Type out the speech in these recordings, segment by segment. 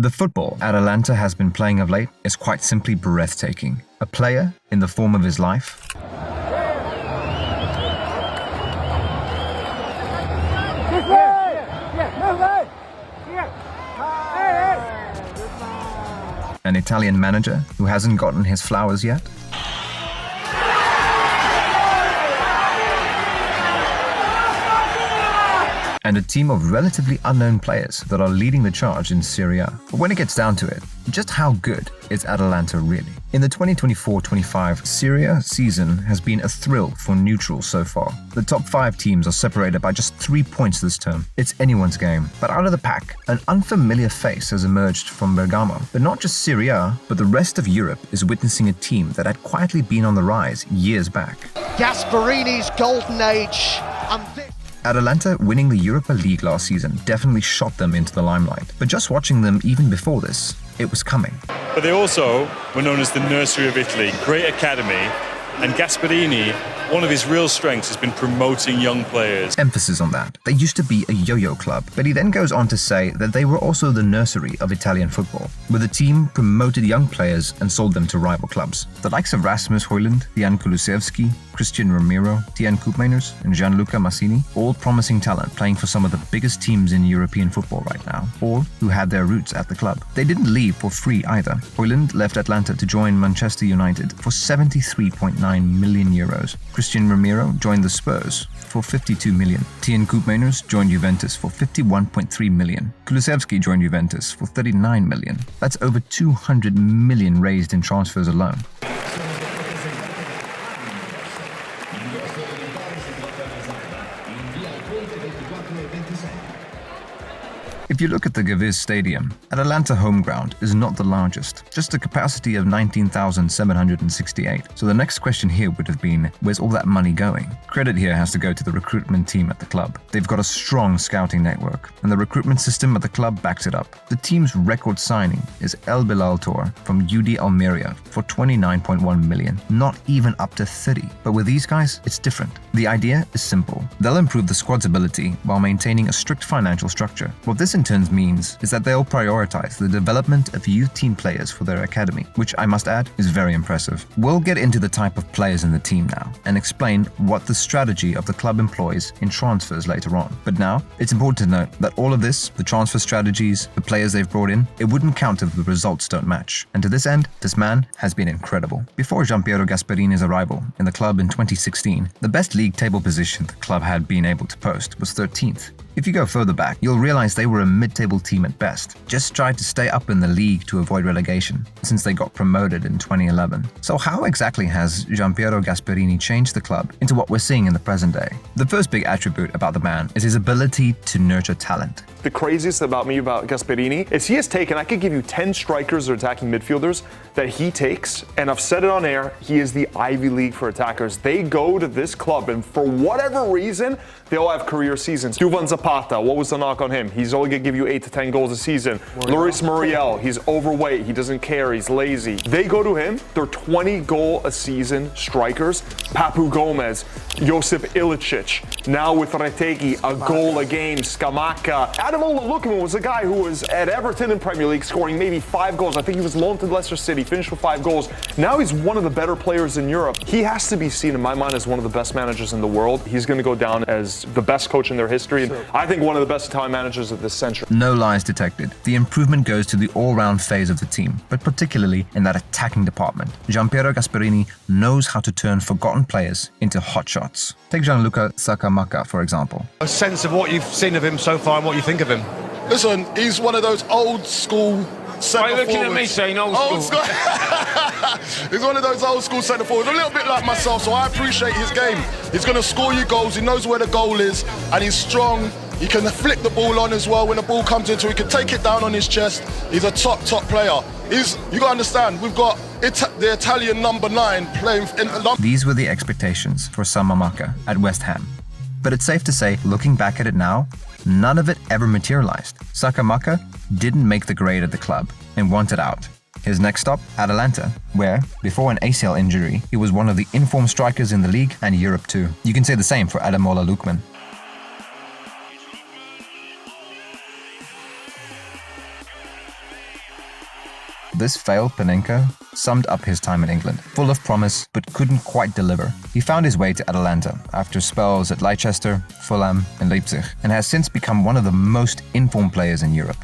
The football Atalanta has been playing of late is quite simply breathtaking. A player in the form of his life, an Italian manager who hasn't gotten his flowers yet, and a team of relatively unknown players that are leading the charge in Serie A. But when it gets down to it, just how good is Atalanta really? In the 2024-25 Serie A season has been a thrill for neutrals so far. The top 5 teams are separated by just 3 points this term. It's anyone's game. But out of the pack, an unfamiliar face has emerged from Bergamo. But not just Serie A, but the rest of Europe is witnessing a team that had quietly been on the rise years back. Gasperini's golden age, and this... Atalanta winning the Europa League last season definitely shot them into the limelight. But just watching them even before this, it was coming. But they also were known as the nursery of Italy, great academy, and Gasperini, one of his real strengths has been promoting young players. Emphasis on that. They used to be a yo-yo club, but he then goes on to say that they were also the nursery of Italian football, where the team promoted young players and sold them to rival clubs. The likes of Rasmus Højlund, Jan Kulusevski, Christian Romero, Tian Koopmeiners, and Gianluca Massini, all promising talent playing for some of the biggest teams in European football right now, all who had their roots at the club. They didn't leave for free either. Højlund left Atalanta to join Manchester United for 73.9 million euros. Christian Romero joined the Spurs for 52 million. Tian Koopmeiners joined Juventus for 51.3 million. Kulusevski joined Juventus for 39 million. That's over 200 million raised in transfers alone. If you look at the Gewiss Stadium, Atalanta home ground is not the largest, just a capacity of 19,768. So the next question here would have been, where's all that money going? Credit here has to go to the recruitment team at the club. They've got a strong scouting network, and the recruitment system at the club backs it up. The team's record signing is El Bilaltor from UD Almeria for 29.1 million, not even up to 30. But with these guys, it's different. The idea is simple. They'll improve the squad's ability while maintaining a strict financial structure. What this in turn means is that they'll prioritize the development of youth team players for their academy, which I must add is very impressive. We'll get into the type of players in the team now and explain what the strategy of the club employs in transfers later on. But now, it's important to note that all of this, the transfer strategies, the players they've brought in, it wouldn't count if the results don't match. And to this end, this man has been incredible. Before Piero Gasperini's arrival in the club in 2016, the best league table position the club had been able to post was 13th. If you go further back, you'll realize they were a mid-table team at best, just tried to stay up in the league to avoid relegation, since they got promoted in 2011. So how exactly has Piero Gasperini changed the club into what we're seeing in the present day? The first big attribute about the man is his ability to nurture talent. The craziest about Gasperini is he has taken, I could give you 10 strikers or attacking midfielders that he takes, and I've said it on air, he is the Ivy League for attackers. They go to this club, and for whatever reason, they all have career seasons. Duvan Zapata, what was the knock on him? He's only going to give you 8 to 10 goals a season. Loris Muriel, he's overweight, he doesn't care, he's lazy. They go to him, they're 20 goal a season strikers. Papu Gomez, Josip Ilicic, now with Retegi, a goal a game, Scamacca. Ademola Lookman was a guy who was at Everton in Premier League scoring maybe 5 goals. I think he was loaned to Leicester City, finished with 5 goals. Now he's one of the better players in Europe. He has to be seen, in my mind, as one of the best managers in the world. He's going to go down as the best coach in their history. And I think one of the best Italian managers of this century. No lies detected. The improvement goes to the all-round phase of the team, but particularly in that attacking department. Piero Gasperini knows how to turn forgotten players into hotshots. Take Gianluca Scamacca, for example. A sense of what you've seen of him so far and what you think of him. Listen, he's one of those old school centre forwards. Why are you looking at me saying old school? He's one of those old school centre forwards, a little bit like myself, so I appreciate his game. He's going to score you goals, he knows where the goal is, and he's strong. He can flick the ball on as well when the ball comes into, he can take it down on his chest. He's a top player. You got to understand, we've got the Italian number 9 playing in the... These were the expectations for Scamacca at West Ham. But it's safe to say, looking back at it now, none of it ever materialized. Scamacca didn't make the grade at the club and wanted out. His next stop, Atalanta, where, before an ACL injury, he was one of the informed strikers in the league and Europe too. You can say the same for Ademola Lookman. This failed Panenka summed up his time in England, full of promise but couldn't quite deliver. He found his way to Atalanta after spells at Leicester, Fulham and Leipzig, and has since become one of the most informed players in Europe.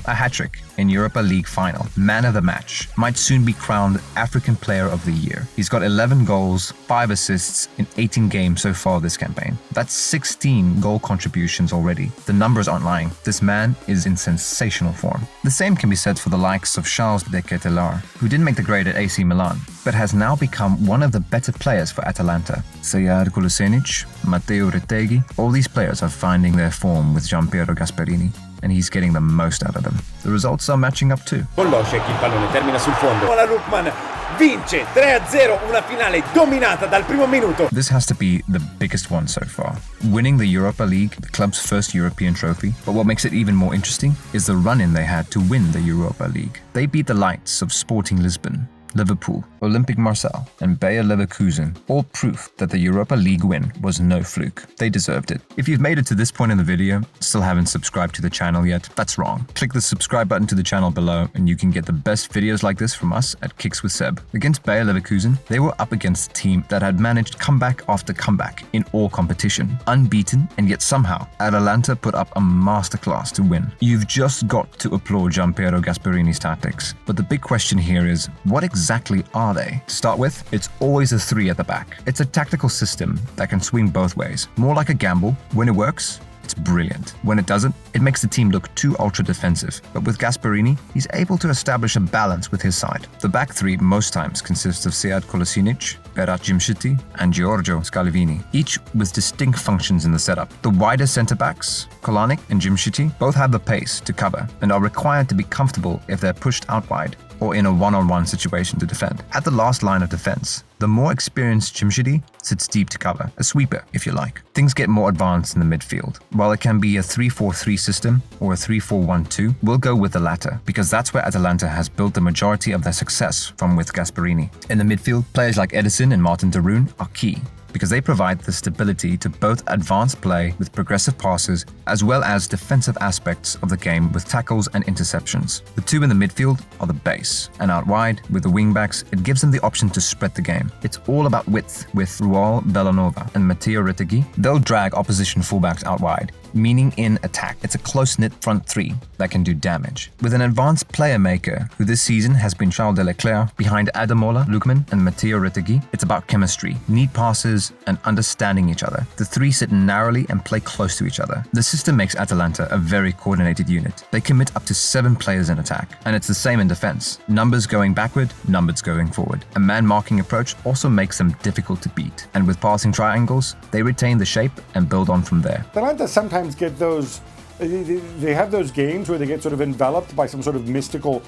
A hat-trick in Europa League final, man of the match, might soon be crowned African Player of the Year. He's got 11 goals, 5 assists in 18 games so far this campaign. That's 16 goal contributions already. The numbers aren't lying. This man is in sensational form. The same can be said for the likes of Charles de Ketelaere, who didn't make the grade at AC Milan, but has now become one of the better players for Atalanta. Sead Kolasinac, Matteo Retegui, all these players are finding their form with Piero Gasperini, and he's getting the most out of them. The results are matching up too. Con Losek il pallone termina sul fondo. La Lukman vince 3-0, una finale dominata dal primo minuto. This has to be the biggest one so far. Winning the Europa League, the club's first European trophy. But what makes it even more interesting is the run-in they had to win the Europa League. They beat the likes of Sporting Lisbon, Liverpool, Olympique Marseille, and Bayer Leverkusen, all proof that the Europa League win was no fluke. They deserved it. If you've made it to this point in the video, still haven't subscribed to the channel yet, that's wrong. Click the subscribe button to the channel below and you can get the best videos like this from us at Kicks with Seb. Against Bayer Leverkusen, they were up against a team that had managed comeback after comeback in all competition, unbeaten, and yet somehow Atalanta put up a masterclass to win. You've just got to applaud Piero Gasperini's tactics. But the big question here is, what exactly are they? To start with, it's always a 3 at the back. It's a tactical system that can swing both ways. More like a gamble. When it works, it's brilliant. When it doesn't, it makes the team look too ultra-defensive. But with Gasperini, he's able to establish a balance with his side. The back 3 most times consists of Sead Kolasinac, Berat Jimshiti, and Giorgio Scalvini, each with distinct functions in the setup. The wider centre-backs, Kolanic and Jimshiti, both have the pace to cover and are required to be comfortable if they're pushed out wide or in a one-on-one situation to defend. At the last line of defense, the more experienced Jimshiti sits deep to cover, a sweeper if you like. Things get more advanced in the midfield. While it can be a 3-4-3 system or a 3-4-1-2, we'll go with the latter because that's where Atalanta has built the majority of their success from with Gasperini. In the midfield, players like Edison and Martin de Roon are key, because they provide the stability to both advance play with progressive passes as well as defensive aspects of the game with tackles and interceptions. The 2 in the midfield are the base, and out wide, with the wingbacks, it gives them the option to spread the game. It's all about width with Rual Bellanova and Matteo Retegui. They'll drag opposition fullbacks out wide, meaning in attack. It's a close-knit front 3 that can do damage. With an advanced player maker who this season has been Charles de Leclerc behind Ademola Lookman and Matteo Retegui, it's about chemistry, neat passes, and understanding each other. The 3 sit narrowly and play close to each other. The system makes Atalanta a very coordinated unit. They commit up to 7 players in attack, and it's the same in defense. Numbers going backward, numbers going forward. A man-marking approach also makes them difficult to beat, and with passing triangles, they retain the shape and build on from there. Atalanta sometimes get those, they have those games where they get sort of enveloped by some sort of mystical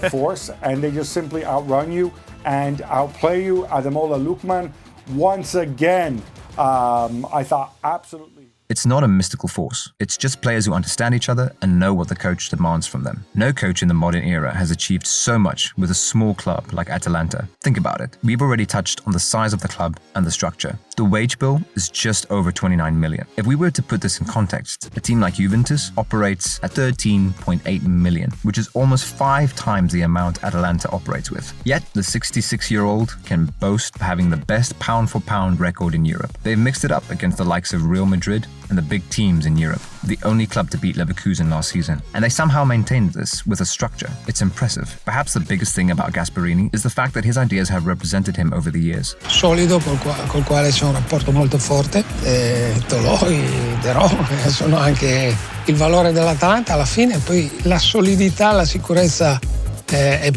force and they just simply outrun you and outplay you. Ademola Lookman, once again, I thought absolutely. It's not a mystical force. It's just players who understand each other and know what the coach demands from them. No coach in the modern era has achieved so much with a small club like Atalanta. Think about it. We've already touched on the size of the club and the structure. The wage bill is just over 29 million. If we were to put this in context, a team like Juventus operates at 13.8 million, which is almost 5 times the amount Atalanta operates with. Yet, the 66-year-old can boast having the best pound-for-pound record in Europe. They've mixed it up against the likes of Real Madrid and the big teams in Europe, the only club to beat Leverkusen last season. And they somehow maintained this with a structure. It's impressive. Perhaps the biggest thing about Gasperini is the fact that his ideas have represented him over the years. Solido, col quale c'è un rapporto molto forte. Toloi, De Roo, sono anche il valore dell'Atalanta alla fine, poi la solidità, la sicurezza.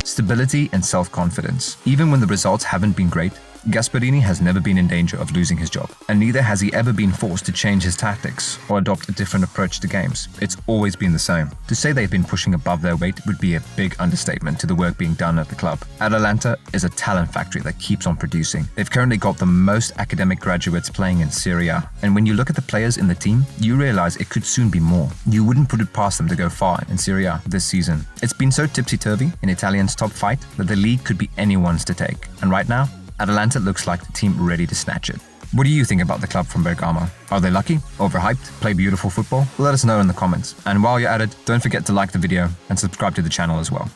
Stability and self-confidence. Even when the results haven't been great, Gasperini has never been in danger of losing his job, and neither has he ever been forced to change his tactics or adopt a different approach to games. It's always been the same. To say they've been pushing above their weight would be a big understatement to the work being done at the club. Atalanta is a talent factory that keeps on producing. They've currently got the most academic graduates playing in Serie A, and when you look at the players in the team, you realize it could soon be more. You wouldn't put it past them to go far in Serie A this season. It's been so tipsy-turvy in Italian's top fight that the league could be anyone's to take, and right now, Atalanta looks like the team ready to snatch it. What do you think about the club from Bergamo? Are they lucky? Overhyped? Play beautiful football? Let us know in the comments. And while you're at it, don't forget to like the video and subscribe to the channel as well.